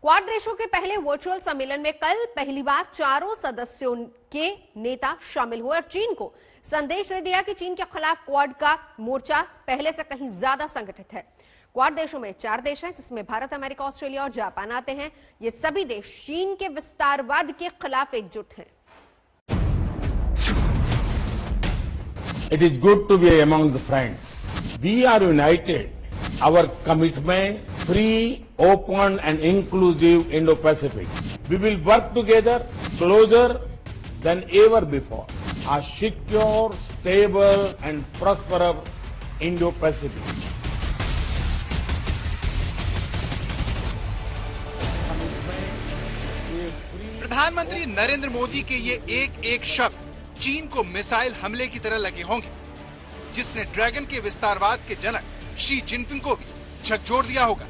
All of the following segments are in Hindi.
क्वाड देशों के पहले वर्चुअल सम्मेलन में कल पहली बार चारों सदस्यों के नेता शामिल हुए और चीन को संदेश दे दिया कि चीन के खिलाफ क्वाड का मोर्चा पहले से कहीं ज्यादा संगठित है। क्वाड देशों में 4 देश हैं जिसमें भारत, अमेरिका, ऑस्ट्रेलिया और जापान आते हैं। ये सभी देश चीन के विस्तारवाद के खिलाफ एकजुट हैं। It is good to be among the friends. We are united. Our commitment, free, open and inclusive Indo-Pacific. We will work together closer than ever before. A secure, stable and prosperous Indo-Pacific. प्रधानमंत्री नरेंद्र मोदी के ये एक शब्द चीन को मिसाइल हमले की तरह लगे होंगे, जिसने ड्रैगन के विस्तारवाद के जनक शी जिनपिंग को भी झकझोर दिया होगा।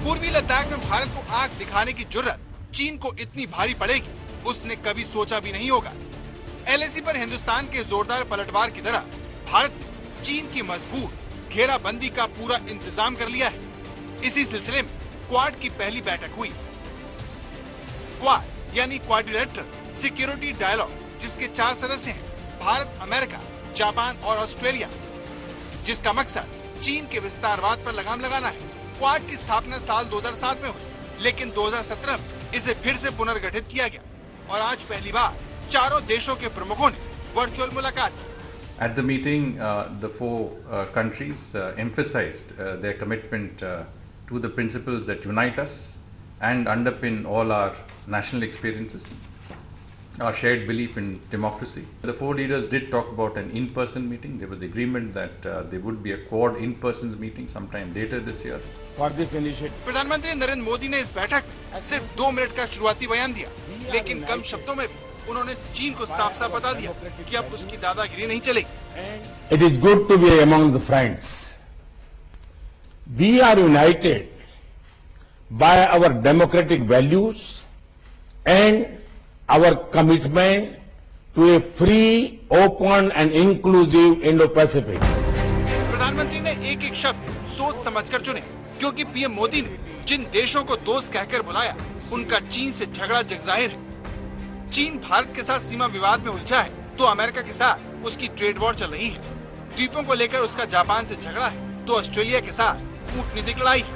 पूर्वी लद्दाख में भारत को आंख दिखाने की जुर्रत चीन को इतनी भारी पड़ेगी, उसने कभी सोचा भी नहीं होगा। एलएसी पर हिंदुस्तान के जोरदार पलटवार की तरह भारत ने चीन की मजबूत घेराबंदी का पूरा इंतजाम कर लिया है। इसी सिलसिले में क्वाड की पहली बैठक हुई। क्वाड यानी क्वाड्रिलेटरल सिक्योरिटी डायलॉग, जिसके 4 सदस्य हैं, भारत, अमेरिका, जापान और ऑस्ट्रेलिया, जिसका मकसद चीन के विस्तारवाद पर लगाम लगाना है। क्वाड की स्थापना साल 2007 में हुई, लेकिन 2017 में इसे फिर से पुनर्गठित किया गया और आज पहली बार चारों देशों के प्रमुखों ने वर्चुअल मुलाकात की। At the meeting, the 4 countries emphasized their commitment to the principles that unite us and underpin all our national experiences, our shared belief in democracy. The 4 leaders did talk about an in-person meeting. There was agreement that there would be a Quad in-person meeting sometime later this year. For this initiative. प्रधानमंत्री नरेंद्र मोदी ने इस बैठक में सिर्फ 2 मिनट का शुरुआती बयान दिया, लेकिन कम शब्दों में उन्होंने चीन को साफ साफ बता दिया कि अब उसकी दादागिरी नहीं चलेगी। It is good to be among the friends. We are united by our democratic values and our commitment to a free, open and inclusive Indo-Pacific. प्रधानमंत्री ने एक शब्द सोच समझकर चुने, क्योंकि पीएम मोदी ने जिन देशों को दोस्त कहकर बुलाया, उनका चीन से झगड़ा जगजाहिर है। चीन भारत के साथ सीमा विवाद में उलझा है, तो अमेरिका के साथ उसकी ट्रेड वॉर चल रही है। द्वीपों को लेकर उसका जापान से झगड़ा है, तो ऑस्ट्रेलिया के साथ कूटनीतिक लड़ाई है।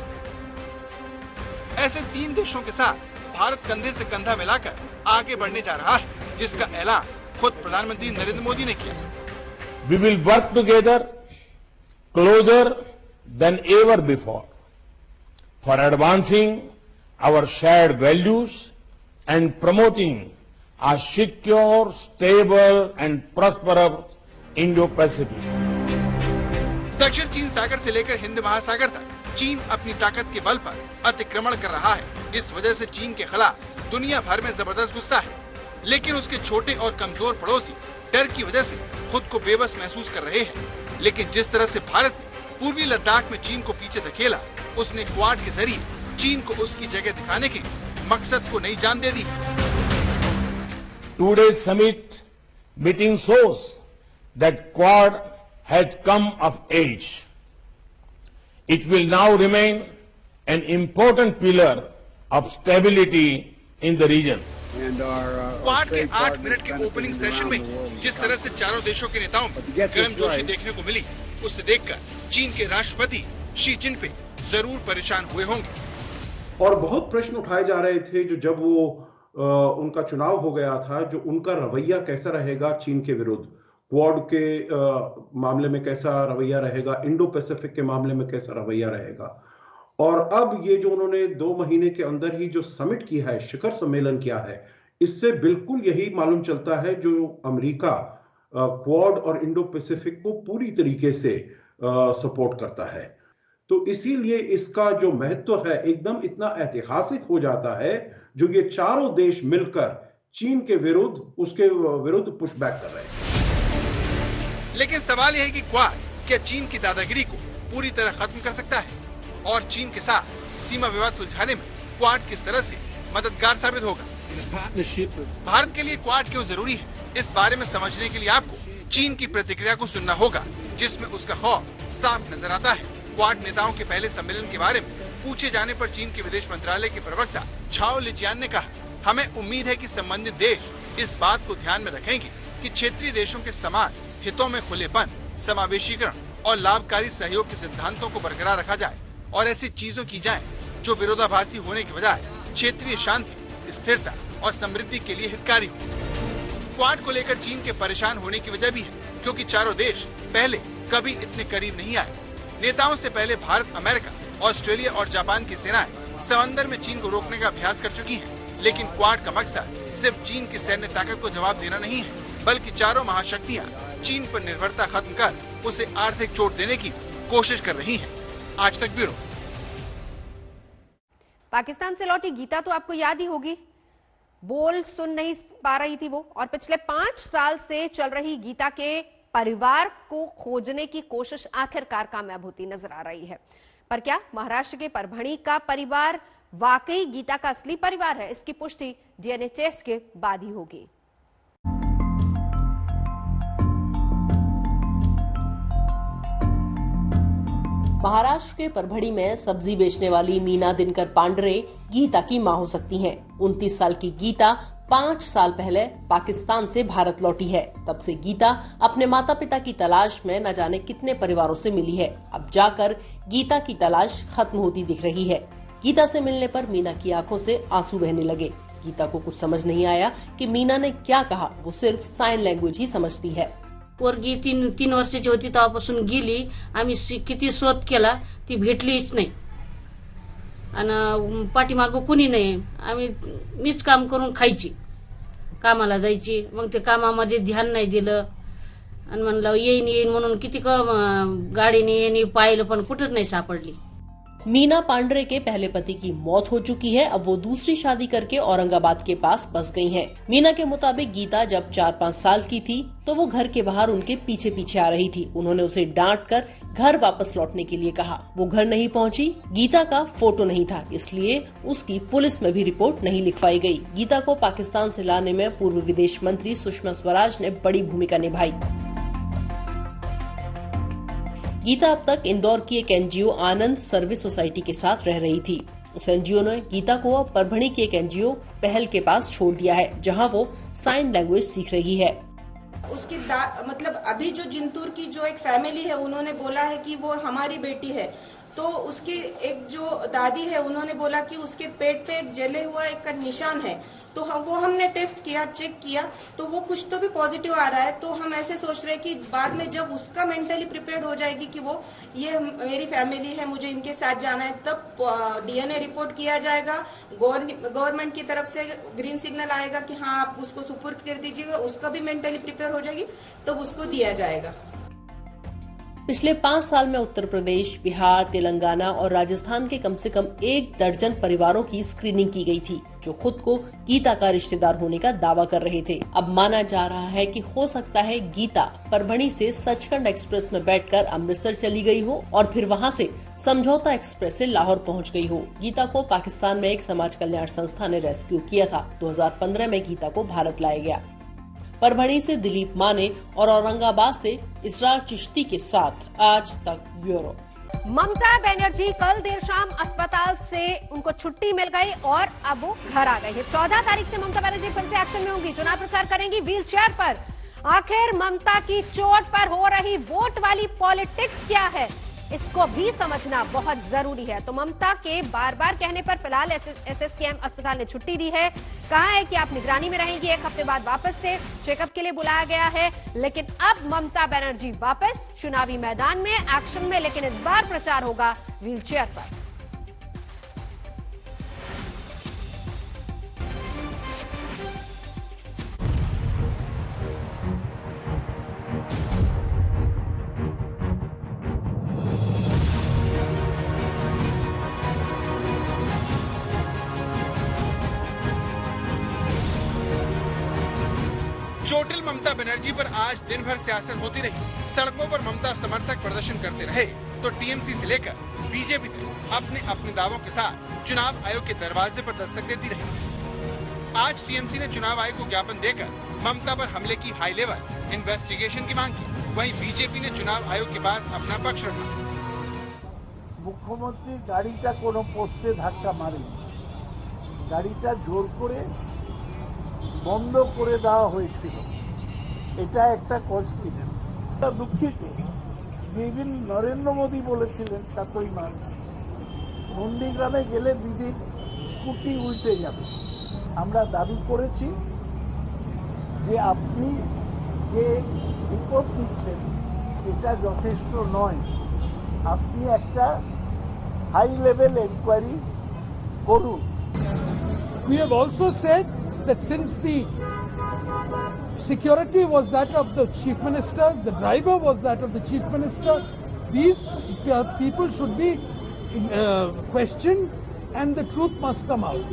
ऐसे 3 देशों के साथ भारत कंधे से कंधा मिलाकर आगे बढ़ने जा रहा है, जिसका ऐलान खुद प्रधानमंत्री नरेंद्र मोदी ने किया। We will work together closer than ever before for advancing our shared values and promoting a secure, stable and prosperous Indo-Pacific. दक्षिण चीन सागर से लेकर हिंद महासागर तक चीन अपनी ताकत के बल पर अतिक्रमण कर रहा है। इस वजह से चीन के खिलाफ दुनिया भर में जबरदस्त गुस्सा है, लेकिन उसके छोटे और कमजोर पड़ोसी डर की वजह से खुद को बेबस महसूस कर रहे हैं। लेकिन जिस तरह से भारत ने पूर्वी लद्दाख में चीन को पीछे धकेला, उसने क्वाड के जरिए चीन को उसकी जगह दिखाने के मकसद को नई जान दे दी। Today's summit meeting shows that Quad has come of age. It will now remain an important pillar of stability in the region. Quad के 8 मिनट के ओपनिंग सेशन में जिस तरह से चारों देशों के नेताओं में गर्मजोशी देखने को मिली, उसे देखकर चीन के राष्ट्रपति शी जिनपिंग जरूर परेशान हुए होंगे। और बहुत प्रश्न उठाए जा रहे थे जो जब वो उनका चुनाव हो गया था, जो उनका रवैया कैसा रहेगा चीन के विरुद्ध, क्वाड के मामले में कैसा रवैया रहेगा, इंडो पैसिफिक के मामले में कैसा रवैया रहेगा। और अब ये जो उन्होंने 2 महीने के अंदर ही जो समिट किया है, शिखर सम्मेलन किया है, इससे बिल्कुल यही मालूम चलता है जो अमेरिका क्वाड और इंडो पैसिफिक को पूरी तरीके से सपोर्ट करता है। तो इसीलिए इसका जो महत्व है एकदम इतना ऐतिहासिक हो जाता है, जो ये चारों देश मिलकर चीन के विरुद्ध, उसके विरुद्ध पुशबैक कर रहे हैं। लेकिन सवाल यह है कि क्वाड क्या चीन की दादागिरी को पूरी तरह खत्म कर सकता है, और चीन के साथ सीमा विवाद सुलझाने में क्वाड किस तरह से मददगार साबित होगा। भारत के लिए क्वाड क्यों जरूरी है, इस बारे में समझने के लिए आपको चीन की प्रतिक्रिया को सुनना होगा, जिसमें उसका खौफ साफ नजर आता है। क्वाड नेताओं के पहले सम्मेलन के बारे में पूछे जाने पर चीन के विदेश मंत्रालय के प्रवक्ता झाओ लिजियान ने कहा, हमें उम्मीद है कि संबंधित देश इस बात को ध्यान में रखेंगे कि क्षेत्रीय देशों के समान हितों में खुलेपन, समावेशीकरण और लाभकारी सहयोग के सिद्धांतों को बरकरार रखा जाए और ऐसी चीजों की जाए जो विरोधाभासी होने के बजाय क्षेत्रीय शांति, स्थिरता और समृद्धि के लिए हितकारी हो। क्वाड को लेकर चीन के परेशान होने की वजह भी है, क्योंकि चारों देश पहले कभी इतने करीब नहीं आए। नेताओं से पहले भारत, अमेरिका, ऑस्ट्रेलिया और जापान की सेनाएं समंदर में चीन को रोकने का अभ्यास कर चुकी हैं। लेकिन क्वाड का मकसद सिर्फ चीन की सैन्य ताकत को जवाब देना नहीं है, बल्कि चारों महाशक्तियां चीन पर निर्भरता खत्म कर उसे आर्थिक चोट देने की कोशिश कर रही हैं। आज तक ब्यूरो। पाकिस्तान से लौटी गीता तो आपको याद ही होगी, बोल सुन नहीं पा रही थी वो, और पिछले 5 साल से चल रही गीता के परिवार को खोजने की कोशिश आखिरकार कामयाब होती नजर आ रही है। पर क्या महाराष्ट्र के परभणी का परिवार वाकई गीता का असली परिवार है? इसकी पुष्टि डीएनए टेस्ट के बाद ही होगी। महाराष्ट्र के परभणी में सब्जी बेचने वाली मीना दिनकर पांडरे गीता की मां हो सकती हैं। 29 साल की गीता 5 साल पहले पाकिस्तान से भारत लौटी है। तब से गीता अपने माता पिता की तलाश में न जाने कितने परिवारों से मिली है। अब जाकर गीता की तलाश खत्म होती दिख रही है। गीता से मिलने पर मीना की आंखों से आंसू बहने लगे। गीता को कुछ समझ नहीं आया कि मीना ने क्या कहा। वो सिर्फ साइन लँग्वेज ही समझती है। पोरगी 3 वर्षाची होती तेव्हापासून गेली। आम्ही किती शोध केला, ती भेटलीच नाही आणि पाठीमागं कोणी नाही। आम्ही मीच काम करून खायची, कामाला जायची। मग ते कामामध्ये ध्यान नाही दिलं आणि म्हणलं येईन म्हणून किती गाडीने येईन पाहिलं पण कुठंच नाही सापडली। मीना पांडरे के पहले पति की मौत हो चुकी है। अब वो दूसरी शादी करके औरंगाबाद के पास बस गई हैं। मीना के मुताबिक गीता जब 4-5 साल की थी तो वो घर के बाहर उनके पीछे पीछे आ रही थी। उन्होंने उसे डांट कर घर वापस लौटने के लिए कहा। वो घर नहीं पहुंची। गीता का फोटो नहीं था, इसलिए उसकी पुलिस में भी रिपोर्ट नहीं लिखवाई गई। गीता को पाकिस्तान से लाने में पूर्व विदेश मंत्री सुषमा स्वराज ने बड़ी भूमिका निभाई। गीता अब तक इंदौर की एक एनजीओ आनंद सर्विस सोसाइटी के साथ रह रही थी। उस एनजीओ ने गीता को अब परभणी की एक एनजीओ पहल के पास छोड़ दिया है, जहां वो साइन लैंग्वेज सीख रही है। उसकी मतलब अभी जो जिंतूर की जो एक फैमिली है, उन्होंने बोला है कि वो हमारी बेटी है। तो उसकी एक जो दादी है, उन्होंने बोला कि उसके पेट पे एक जले हुआ एक निशान है। तो वो हमने टेस्ट किया, चेक किया, तो वो कुछ तो भी पॉजिटिव आ रहा है। तो हम ऐसे सोच रहे हैं कि बाद में जब उसका मेंटली प्रिपेयर्ड हो जाएगी कि वो ये मेरी फैमिली है, मुझे इनके साथ जाना है, तब डीएनए रिपोर्ट किया जाएगा। गवर्नमेंट की तरफ से ग्रीन सिग्नल आएगा कि हाँ आप उसको सुपुर्द कर दीजिएगा, उसका भी मेंटली प्रिपेयर हो जाएगी, तब उसको दिया जाएगा। पिछले 5 साल में उत्तर प्रदेश, बिहार, तेलंगाना और राजस्थान के कम से कम 1 दर्जन परिवारों की स्क्रीनिंग की गई थी, जो खुद को गीता का रिश्तेदार होने का दावा कर रहे थे। अब माना जा रहा है कि हो सकता है गीता परभणी से सचखंड एक्सप्रेस में बैठकर अमृतसर चली गई हो और फिर वहां से समझौता एक्सप्रेस से लाहौर पहुंच गई हो। गीता को पाकिस्तान में एक समाज कल्याण संस्था ने रेस्क्यू किया था। 2015 में गीता को भारत लाया गया। परभणी से दिलीप माने और औरंगाबाद से इसरार चिश्ती के साथ आज तक ब्यूरो। ममता बनर्जी कल देर शाम अस्पताल से उनको छुट्टी मिल गई और अब वो घर आ गई है। 14 तारीख से ममता बनर्जी फिर से एक्शन में होंगी, चुनाव प्रचार करेंगी व्हील चेयर पर। आखिर ममता की चोट पर हो रही वोट वाली पॉलिटिक्स क्या है, इसको भी समझना बहुत जरूरी है। तो ममता के बार बार कहने पर फिलहाल एसएसकेएम अस्पताल ने छुट्टी दी है। कहा है कि आप निगरानी में रहेंगी, 1 हफ्ते बाद वापस से चेकअप के लिए बुलाया गया है। लेकिन अब ममता बनर्जी वापस चुनावी मैदान में, एक्शन में, लेकिन इस बार प्रचार होगा व्हील चेयर पर। चोटिल ममता बनर्जी पर आज दिन भर सियासत होती रही। सड़कों पर ममता समर्थक प्रदर्शन करते रहे तो टीएमसी से लेकर बीजेपी तक अपने अपने दावों के साथ चुनाव आयोग के दरवाजे पर दस्तक देती रही। आज टीएमसी ने चुनाव आयोग को ज्ञापन देकर ममता पर हमले की हाई लेवल इन्वेस्टिगेशन की मांग की। वहीं बीजेपी ने चुनाव आयोग के पास अपना पक्ष रखा। মুখ্যমন্ত্রী গাড়িটা কোনো পোস্টে ধাক্কা মারেনি, গাড়িটা জোর করে বন্ধ করে দেওয়া হয়েছিল। এটা একটা কনস্পিরেসি। দুঃখিত যে দিন নরেন্দ্র মোদী বলেছিলেন 7ই মার্চ নন্দীগ্রামে গেলে দিদির স্কুটি উল্টে যাবে। আমরা দাবি করেছি যে আপনি যে রিপোর্ট দিচ্ছেন এটা যথেষ্ট নয়, আপনি একটা হাই লেভেল এনকোয়ারি করুন। We have also said that since the security was that of the chief minister, the driver was that of the chief minister, these people should be questioned and the truth must come out.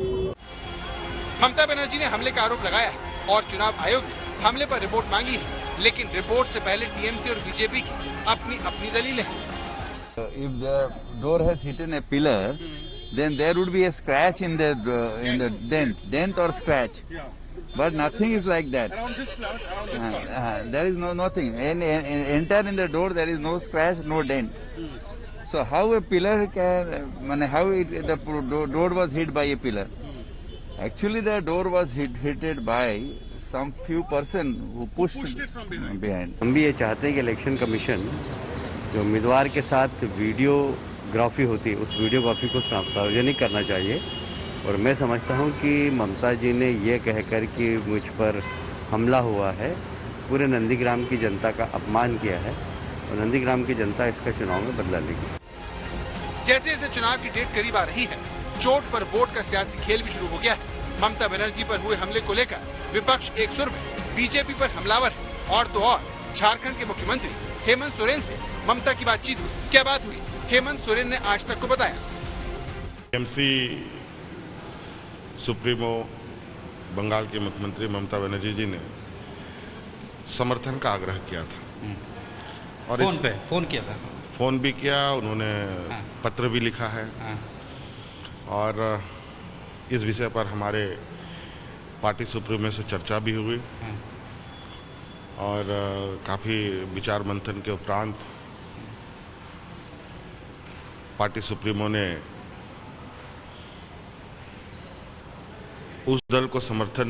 Mamata Banerjee ने हमले का आरोप लगाया है और चुनाव आयोग ने हमले पर रिपोर्ट मांगी है, लेकिन रिपोर्ट से पहले टीएमसी और बीजेपी की अपनी अपनी दलीलें हैं। If the door has hit a pillar, then there would be a scratch in the dent or scratch. But nothing is like that. Around this spot. There is nothing. Enter in the door, there is no scratch, no dent. So how a pillar can? The door was hit by a pillar? Actually, the door was hit by some few person who pushed it from behind. हम भी ये चाहते हैं कि इलेक्शन कमीशन जो उम्मीदवार के साथ वीडियोग्राफी होती है उस वीडियोग्राफी को सार्वजनिक करना चाहिए। और मैं समझता हूं कि ममता जी ने ये कहकर कि मुझ पर हमला हुआ है, पूरे नंदीग्राम की जनता का अपमान किया है और नंदीग्राम की जनता इसका चुनाव में बदला लेगी। जैसे जैसे चुनाव की डेट करीब आ रही है, चोट पर वोट का सियासी खेल भी शुरू हो गया है। ममता बनर्जी पर हुए हमले को लेकर विपक्ष एक सुर में, बीजेपी पर हमलावर है। और तो और झारखंड के मुख्यमंत्री हेमंत सोरेन से ममता की बातचीत हुई। क्या बात हुई, हेमंत सोरेन ने आज तक को बताया। टीएमसी सुप्रीमो बंगाल के मुख्यमंत्री ममता बनर्जी जी ने समर्थन का आग्रह किया था और फोन किया था, फोन भी किया, उन्होंने पत्र भी लिखा है और इस विषय पर हमारे पार्टी सुप्रीमो से चर्चा भी हुई और काफी विचार मंथन के उपरांत पार्टी सुप्रीमो ने उस दल को समर्थन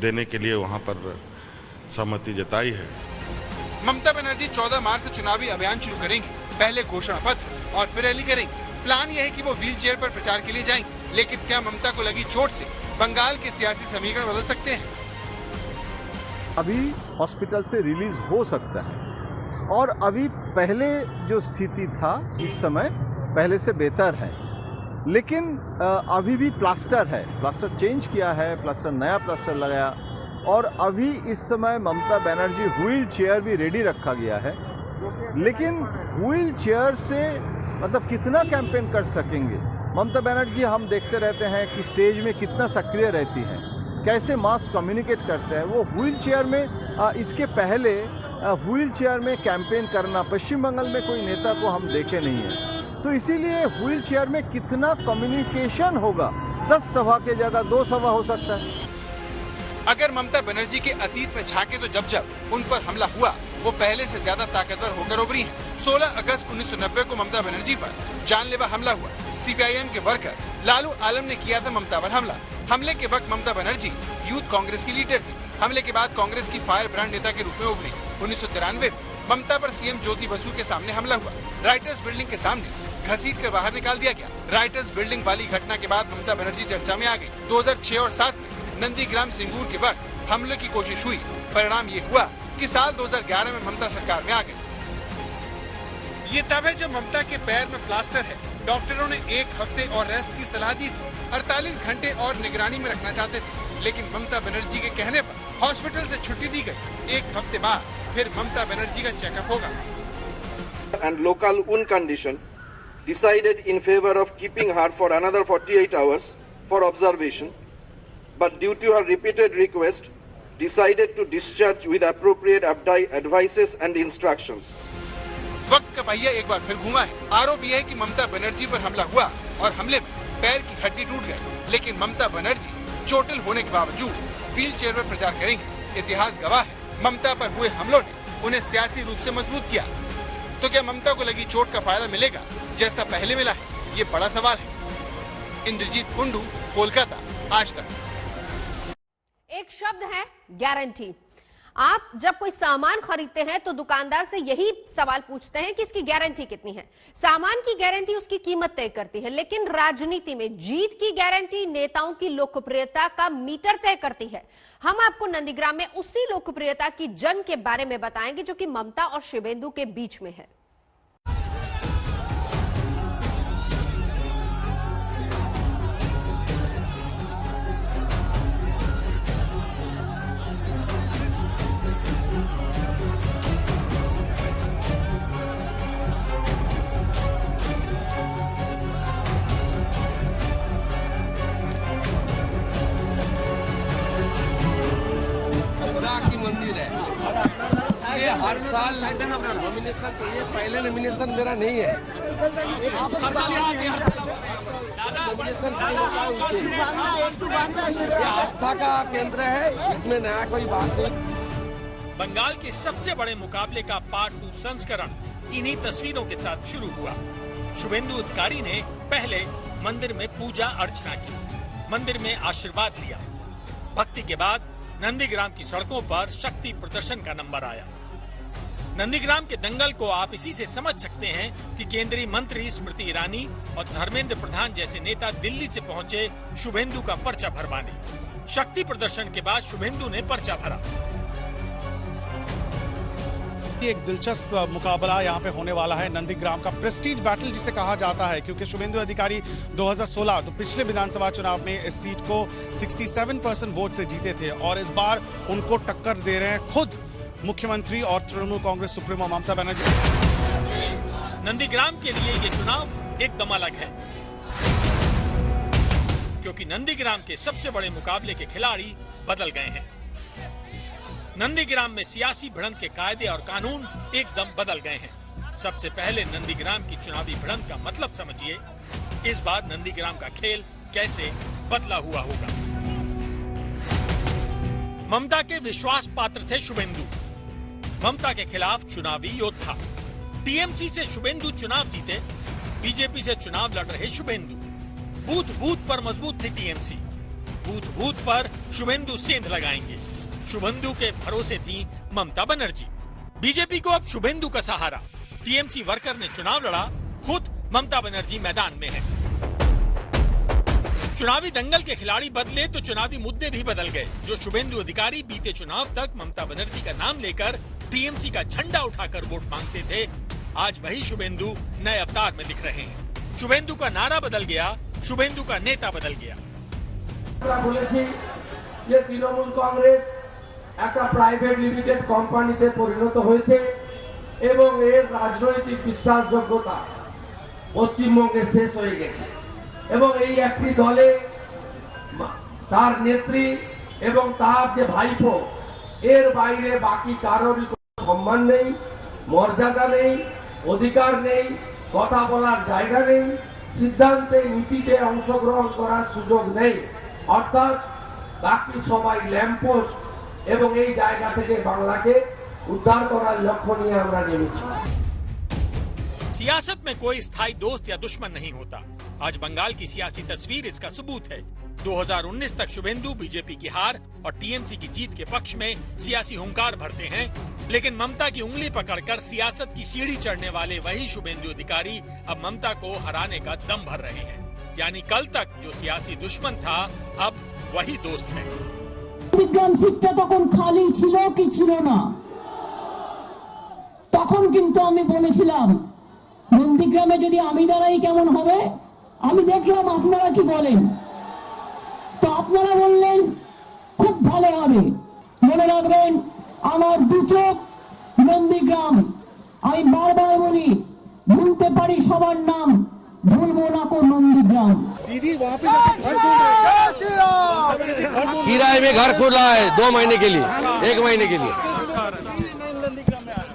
देने के लिए वहां पर सहमति जताई है। ममता बनर्जी 14 मार्च से चुनावी अभियान शुरू करेंगे। पहले घोषणा पत्र और फिर रैली करेंगे। प्लान यह है कि वो व्हील चेयर पर प्रचार के लिए जाएंगे। लेकिन क्या ममता को लगी चोट से बंगाल के सियासी समीकरण बदल सकते हैं? अभी हॉस्पिटल से रिलीज हो सकता है और अभी पहले जो स्थिति था इस समय पहले से बेहतर है, लेकिन अभी भी प्लास्टर है, प्लास्टर चेंज किया है, प्लास्टर नया प्लास्टर लगाया और अभी इस समय ममता बनर्जी व्हील चेयर भी रेडी रखा गया है। लेकिन व्हील चेयर से मतलब कितना कैंपेन कर सकेंगे? ममता बनर्जी हम देखते रहते हैं कि स्टेज में कितना सक्रिय रहती हैं, कैसे मास कम्युनिकेट करते हैं। वो व्हील चेयर में इसके पहले व्हील चेयर में कैंपेन करना पश्चिम बंगाल में कोई नेता को हम देखे नहीं है। तो इसीलिए व्हील चेयर में कितना कम्युनिकेशन होगा? 10 सभा के जगह 2 सभा हो सकता है। अगर ममता बनर्जी के अतीत में झांके तो जब उन पर हमला हुआ वो पहले से ज्यादा ताकतवर होकर उभरी हैं। 16 अगस्त 1990 को ममता बनर्जी पर जानलेवा हमला हुआ। सीपीआईएम के वर्कर लालू आलम ने किया था ममता पर हमला। हमले के वक्त ममता बनर्जी यूथ कांग्रेस की लीडर थी। हमले के बाद कांग्रेस की फायर ब्रांड नेता के रूप में उभरी। 1993 में ममता पर सीएम ज्योति बसु के सामने हमला हुआ। राइटर्स बिल्डिंग के सामने घसीट कर बाहर निकाल दिया गया। राइटर्स बिल्डिंग वाली घटना के बाद ममता बनर्जी चर्चा में आ गई। 2006 और 2007 में नंदीग्राम सिंगूर के वक्त हमले की कोशिश हुई। परिणाम ये हुआ कि साल 2011 में ममता सरकार में आ गई। ये तब है जब ममता के पैर में प्लास्टर है। डॉक्टरों ने 1 हफ्ते और रेस्ट की सलाह दी थी। 48 घंटे और निगरानी में रखना चाहते थे, लेकिन ममता बनर्जी के कहने पर हॉस्पिटल से छुट्टी दी गई। 1 हफ्ते बाद फिर ममता बनर्जी का चेकअप होगा। And local UN condition decided in favor of keeping her for another 48 hours for observation, but due to her repeated request, decided to discharge with appropriate advices and instructions. वक्त का पहिया एक बार फिर घूमा है। आरोप यह है कि ममता बनर्जी पर हमला हुआ और हमले में पैर की हड्डी टूट गई। लेकिन ममता बनर्जी चोटिल होने के बावजूद व्हील चेयर पर प्रचार करेंगे। इतिहास गवाह है, ममता पर हुए हमलों ने उन्हें सियासी रूप से मजबूत किया। तो क्या ममता को लगी चोट का फायदा मिलेगा जैसा पहले मिला है? ये बड़ा सवाल है। इंद्रजीत कुंडू, कोलकाता, आज तक। एक शब्द है गारंटी। आप जब कोई सामान खरीदते हैं तो दुकानदार से यही सवाल पूछते हैं कि इसकी गारंटी कितनी है। सामान की गारंटी उसकी कीमत तय करती है, लेकिन राजनीति में जीत की गारंटी नेताओं की लोकप्रियता का मीटर तय करती है। हम आपको नंदीग्राम में उसी लोकप्रियता की जंग के बारे में बताएंगे जो कि ममता और शुभेंदु के बीच में है। ये हर साल नॉमिनेशन तो ये पहले नॉमिनेशन मेरा नहीं है। नॉमिनेशन ये आस्था का केंद्र है, इसमें नया कोई बात नहीं। बंगाल के सबसे बड़े मुकाबले का पार्ट 2 संस्करण इन्हीं तस्वीरों के साथ शुरू हुआ। शुभेंदु अधिकारी ने पहले मंदिर में पूजा अर्चना की, मंदिर में आशीर्वाद लिया। भक्ति के बाद नंदीग्राम की सड़कों पर शक्ति प्रदर्शन का नंबर आया। नंदीग्राम के दंगल को आप इसी से समझ सकते हैं कि केंद्रीय मंत्री स्मृति ईरानी और धर्मेंद्र प्रधान जैसे नेता दिल्ली से पहुंचे शुभेंदु का पर्चा भरवाने। शक्ति प्रदर्शन के बाद शुभेंदु ने पर्चा भरा। एक दिलचस्प मुकाबला यहाँ पे होने वाला है, नंदीग्राम का प्रेस्टीज बैटल जिसे कहा जाता है, क्योंकि शुभेंदु अधिकारी 2016 तो पिछले विधानसभा चुनाव में इस सीट को 67% वोट से जीते थे और इस बार उनको टक्कर दे रहे हैं खुद मुख्यमंत्री और तृणमूल कांग्रेस सुप्रीमो ममता बनर्जी। नंदीग्राम के लिए ये चुनाव एकदम अलग है, क्योंकि नंदीग्राम के सबसे बड़े मुकाबले के खिलाड़ी बदल गए हैं। नंदीग्राम में सियासी भिड़ंत के कायदे और कानून एकदम बदल गए हैं। सबसे पहले नंदीग्राम की चुनावी भिड़ंत का मतलब समझिए। इस बार नंदीग्राम का खेल कैसे बदला हुआ होगा। ममता के विश्वास पात्र थे शुभेंदु, ममता के खिलाफ चुनावी योद्धा। टीएमसी से शुभेंदु चुनाव जीते, बीजेपी से चुनाव लड़ रहे शुभेंदु। बूथ बूथ पर मजबूत थी टीएमसी, बूथ बूथ पर शुभेंदु सेंध लगाएंगे। शुभेंदु के भरोसे थी ममता बनर्जी। बीजेपी को अब शुभेंदु का सहारा। टीएमसी वर्कर ने चुनाव लड़ा, खुद ममता बनर्जी मैदान में है। चुनावी दंगल के खिलाड़ी बदले तो चुनावी मुद्दे भी बदल गए। जो शुभेंदु अधिकारी बीते चुनाव तक ममता बनर्जी का नाम लेकर टीएमसी का झंडा उठाकर वोट मांगते थे, आज वही शुभेंदु नए अवतार में दिख रहे हैं। शुभेंदु का नारा बदल गया, शुभेंदु का नेता बदल गया। ये तृणमूल कांग्रेस একটা প্রাইভেট লিমিটেড কোম্পানিতে পরিণত হয়েছে এবং এর রাজনৈতিক বিশ্বাসযোগ্যতা পশ্চিমবঙ্গে শেষ হয়ে গেছে এবং এই একটি দলে তার নেত্রী এবং তার যে ভাইপো এর বাইরে বাকি কারোরই কোনো সম্মান নেই, মর্যাদা নেই, অধিকার নেই, কথা বলার জায়গা নেই, সিদ্ধান্তে নীতিতে অংশগ্রহণ করার সুযোগ নেই। অর্থাৎ বাকি সবাই ল্যাম্পপোস্ট এবং এই জায়গা থেকে বাংলাকে উদ্ধার করার লক্ষ্য নিয়ে আমরা নেমেছি। सियासत में कोई स्थायी दोस्त या दुश्मन नहीं होता। आज बंगाल की सियासी तस्वीर इसका सबूत है। 2019 तक शुभेंदु बीजेपी की हार और टीएमसी की जीत के पक्ष में सियासी हुंकार भरते हैं, लेकिन ममता की उंगली पकड़कर सियासत की सीढ़ी चढ़ने वाले वही शुभेंदु अधिकारी अब ममता को हराने का दम भर रहे हैं। यानी कल तक जो सियासी दुश्मन था, अब वही दोस्त है। নন্দীগ্রাম সিটটা তখন খালি ছিল কি ছিল না, তখন কিন্তু আমি বলেছিলাম নন্দীগ্রামে যদি আমি দাঁড়াই কেমন হবে। আমি দেখলাম আপনারা কি বলেন, তো আপনারা বললেন খুব ভালো হবে। মনে রাখবেন আমার দু চোখ নন্দীগ্রাম। আমি বারবার বলি ভুলতে পারি সবার নাম, ভুলবো না কো নন্দীগ্রাम। दीदी वहाँ पे किराए में घर खोला है 2 महीने के लिए, 1 महीने के लिए।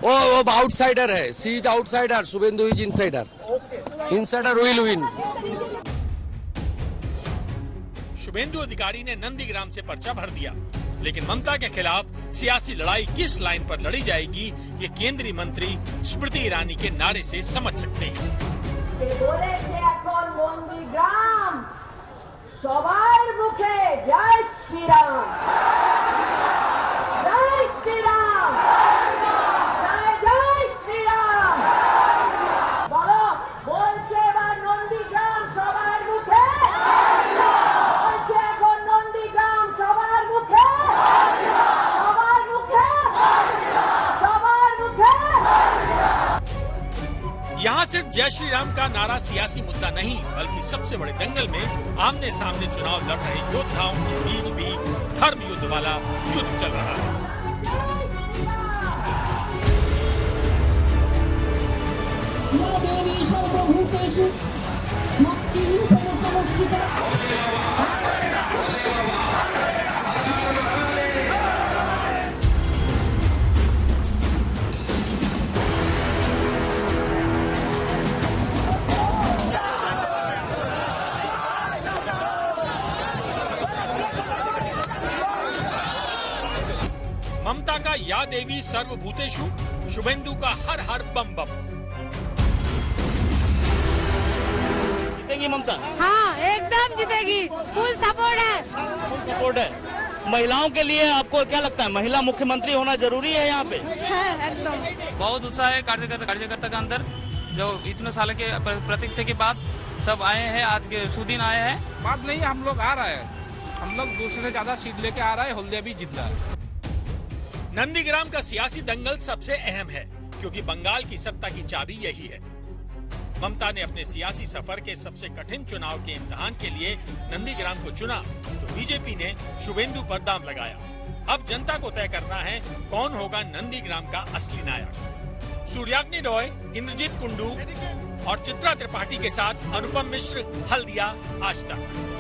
वो आउटसाइडर है, she is outsider, Shubhendu is insider, insider will win. Shubhendu Adhikari ने नंदीग्राम से पर्चा भर दिया, लेकिन ममता के खिलाफ सियासी लड़ाई किस लाइन पर लड़ी जाएगी ये केंद्रीय मंत्री स्मृति ईरानी के नारे से समझ सकते हैं। বলেছে এখন নন্দীগ্রাম সবার মুখে জয় শ্রীরাম, জয় শ্রীরাম, জয় জয় শ্রীরাম। বলো, বলছে এবার নন্দীগ্রাম সবার মুখে, বলছে এখন নন্দীগ্রাম সবার মুখে, সবার মুখে, সবার মুখে। यहाँ सिर्फ जय श्री राम का नारा सियासी मुद्दा नहीं, बल्कि सबसे बड़े दंगल में आमने सामने चुनाव लड़ रहे योद्धाओं के बीच भी धर्म युद्ध वाला युद्ध चल रहा है। देवी सर्वभूतेषु मातृरूपेण संस्थिता। ममता का या देवी सर्वभूतेषु, शुभेंदु का हर हर बम बम। जीतेगी ममता? हाँ, एकदम जीतेगी, फुल सपोर्ट है। फुल सपोर्ट है। महिलाओं के लिए आपको क्या लगता है, महिला मुख्यमंत्री होना जरूरी है यहाँ पे? है, एकदम। बहुत उत्साह है कार्यकर्ता के अंदर, जो इतने साल के प्रतीक्षा के बाद सब आए हैं, आज के सुदिन आए हैं। बात नहीं, हम लोग आ रहे हैं, हम लोग दूसरे से ज्यादा सीट लेके आ रहे हैं, हल्दिया भी जीत रहा है। नंदीग्राम का सियासी दंगल सबसे अहम है, क्योंकि बंगाल की सत्ता की चाबी यही है। ममता ने अपने सियासी सफर के सबसे कठिन चुनाव के इम्तिहान के लिए नंदीग्राम को चुना, तो बीजेपी ने शुभेंदु पर दाम लगाया। अब जनता को तय करना है कौन होगा नंदीग्राम का असली नायक। सूर्याग्नि रॉय, इंद्रजीत कुंडू और चित्रा त्रिपाठी के साथ अनुपम मिश्र, हल्दिया, आज तक।